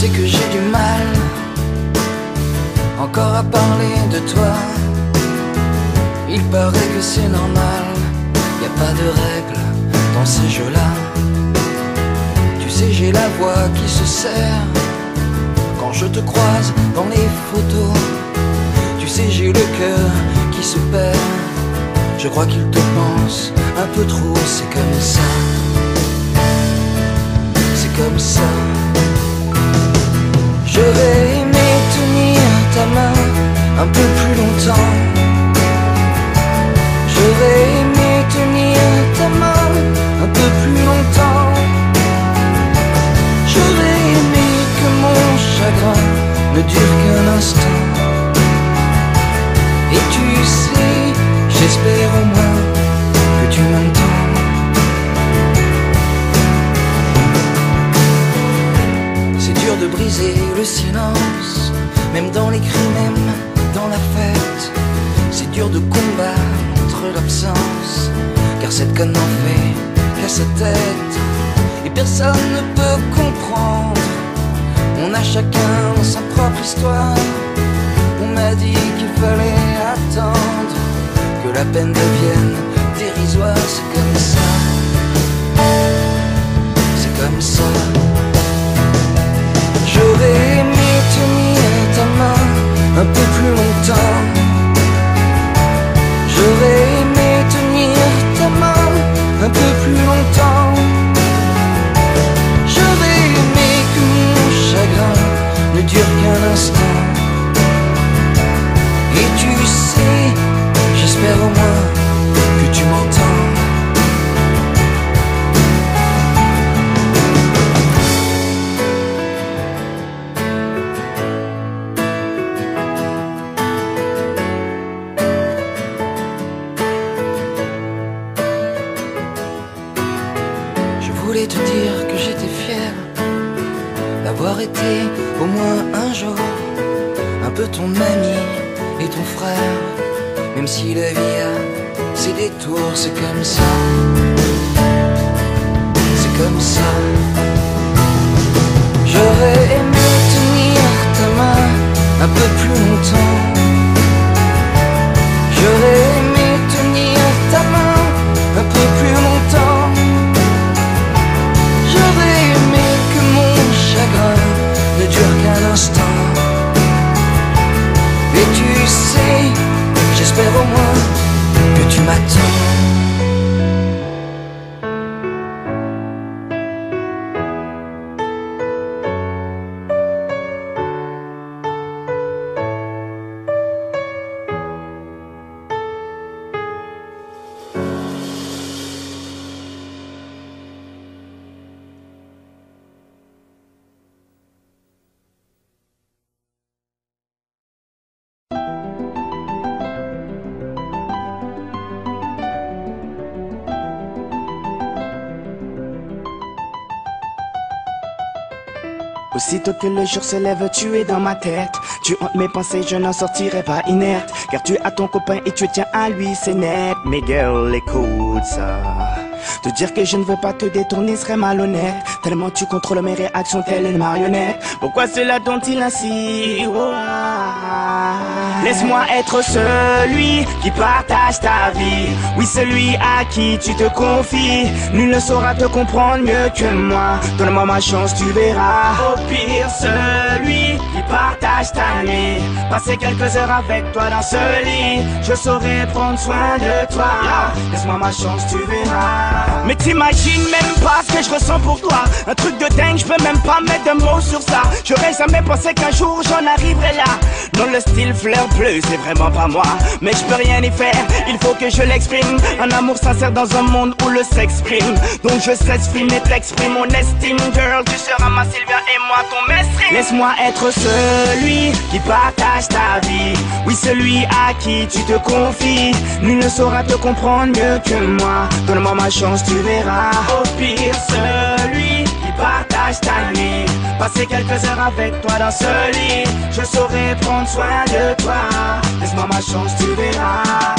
sais que j'ai du mal encore à parler de toi. Il paraît que c'est normal, y a pas de règles dans ces jeux-là. Tu sais, j'ai la voix qui se serre quand je te croise dans les photos. Tu sais, j'ai le cœur qui se perd. Je crois qu'il te pense un peu trop, c'est comme ça. C'est comme ça. J'aurais aimé tenir ta main un peu plus longtemps. J'aurais aimé tenir ta main un peu plus longtemps. J'aurais aimé que mon chagrin ne dure qu'un instant. Et tu sais, j'espère au moins que tu m'entends. C'est dur de briser le silence, même dans les cris, même dans la fête. C'est dur de combattre l'absence, car cette conne n'en fait qu'à sa tête. Et personne ne peut comprendre, on a chacun sa propre histoire. On m'a dit qu'il fallait attendre que la peine devienne dérisoire. C'est comme ça. C'est comme ça. J'aurais aimé tenir ta main un peu plus longtemps. J'aurais aimé tenir ta main un peu plus longtemps. J'aurais aimé que mon chagrin ne dure qu'un instant. Et tu sais, j'espère au moins que tu m'entends. Je voulais te dire que j'étais fier d'avoir été au moins un jour un peu ton ami et ton frère. Même si la vie a ses détours, c'est comme ça. C'est comme ça. J'aurais aimé tenir ta main un peu plus longtemps. J'aurais aimé tenir ta main un peu plus longtemps. J'aurais aimé que mon chagrin ne dure qu'un instant. Et tu sais, j'espère au moins que tu m'attends. Aussitôt que le jour se lève, tu es dans ma tête. Tu hantes mes pensées, je n'en sortirai pas inerte. Car tu as ton copain et tu tiens à lui, c'est net. Mais girl, écoute ça. Te dire que je ne veux pas te détourner serait malhonnête. Tellement tu contrôles mes réactions telle une marionnette. Pourquoi cela dont-il ainsi? Oh, laisse-moi être celui qui partage ta vie. Oui, celui à qui tu te confies. Nul ne saura te comprendre mieux que moi. Donne-moi ma chance, tu verras. Au pire, celui qui partage ta nuit. Passer quelques heures avec toi dans ce lit. Je saurai prendre soin de toi. Laisse-moi ma chance, tu verras. Mais t'imagines même pas ce que je ressens pour toi. Un truc de dingue, je peux même pas mettre de mots sur ça. J'aurais jamais pensé qu'un jour j'en arriverais là. Non, le style fleur bleue, c'est vraiment pas moi. Mais je peux rien y faire, il faut que je l'exprime. Un amour sincère dans un monde où le sexe prime. Donc je s'exprime et t'exprime mon estime. Girl, tu seras ma Sylvia et moi ton mestre. Laisse-moi être celui qui partage ta vie. Oui, celui à qui tu te confies. Nul ne saura te comprendre mieux que moi. Donne-moi ma chance, tu verras. Au pire, celui qui partage ta nuit. Passer quelques heures avec toi dans ce lit. Je saurai prendre soin de toi. Laisse-moi ma chance, tu verras.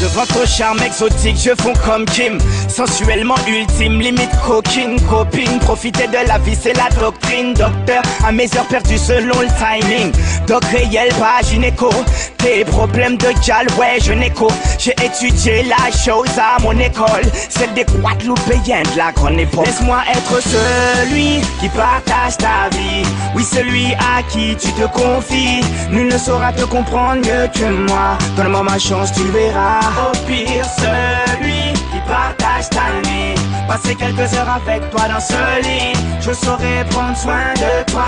Devant ton charme exotique, je fonds comme Kim. Sensuellement ultime, limite coquine, copine. Profiter de la vie, c'est la doctrine. Docteur, à mes heures perdues selon le timing. Doc réel, pas gynéco. Tes problèmes de gal, ouais, je n'écho. J'ai étudié la chose à mon école, celle des Guadeloupéens de la grande époque. Laisse-moi être celui qui partage ta vie. Oui, celui à qui tu te confies. Nul ne saura te comprendre mieux que moi. Donne-moi ma chance, tu verras. Au pire, celui qui partage ta nuit. Passer quelques heures avec toi dans ce lit, je saurai prendre soin de toi.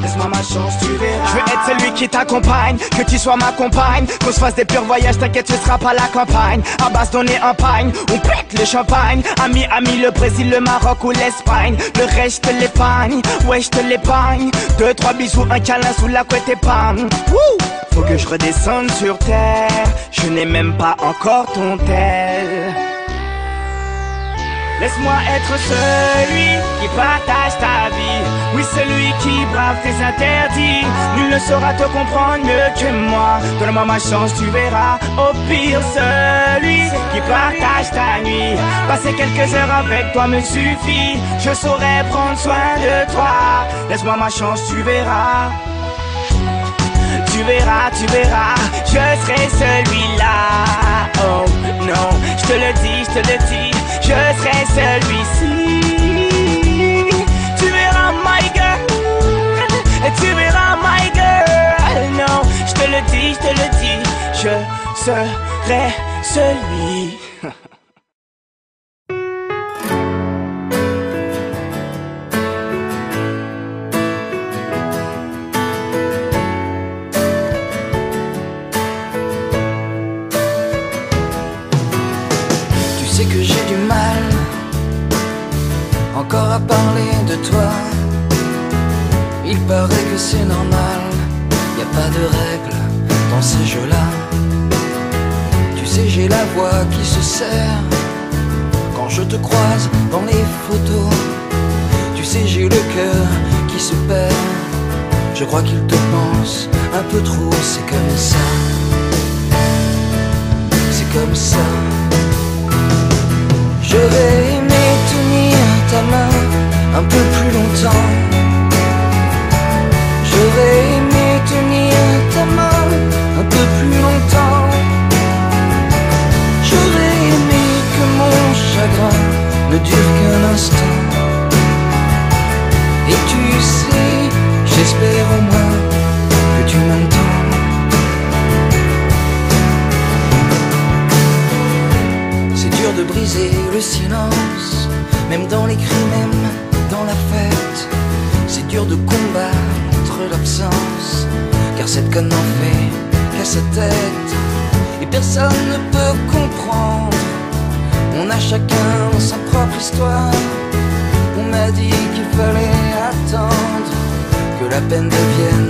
Laisse-moi ma chance, tu verras. Je veux être celui qui t'accompagne, que tu sois ma compagne. Qu'on se fasse des purs voyages, t'inquiète, tu seras pas la campagne. À base donner un pagne, on pète le champagne. Ami, le Brésil, le Maroc ou l'Espagne. Le reste, je te l'épargne, ouais, je te l'épargne. 2, 3 bisous, un câlin sous la couette épargne. Faut que je redescende sur terre, je n'ai même pas encore ton tel. Laisse-moi être celui qui partage ta vie. Oui, celui qui brave tes interdits. Nul ne saura te comprendre mieux que moi. Donne-moi ma chance, tu verras. Au pire, celui qui partage ta nuit. Passer quelques heures avec toi me suffit. Je saurai prendre soin de toi. Laisse-moi ma chance, tu verras. Tu verras, tu verras, je serai celui-là. Oh non, je te le dis, je serai celui-ci. Tu verras my girl, tu verras my girl. Non, je te le dis, je serai celui. Tu sais que j'ai du mal encore à parler de toi. Il paraît que c'est normal, y a pas de règles dans ces jeux-là. Tu sais, j'ai la voix qui se serre quand je te croise dans les photos. Tu sais, j'ai le cœur qui se perd. Je crois qu'il te pense un peu trop, c'est comme ça. C'est comme ça. Je vais aimer tenir ta main un peu plus longtemps. Je vais aimer tenir ta main un peu plus longtemps. J'aurais aimé que mon chagrin ne dure qu'un instant. Et tu sais, j'espère au moins que tu m'entends. De briser le silence, même dans les cris, même dans la fête. C'est dur de combattre l'absence, car cette conne n'en fait qu'à sa tête. Et personne ne peut comprendre, on a chacun sa propre histoire. On m'a dit qu'il fallait attendre que la peine devienne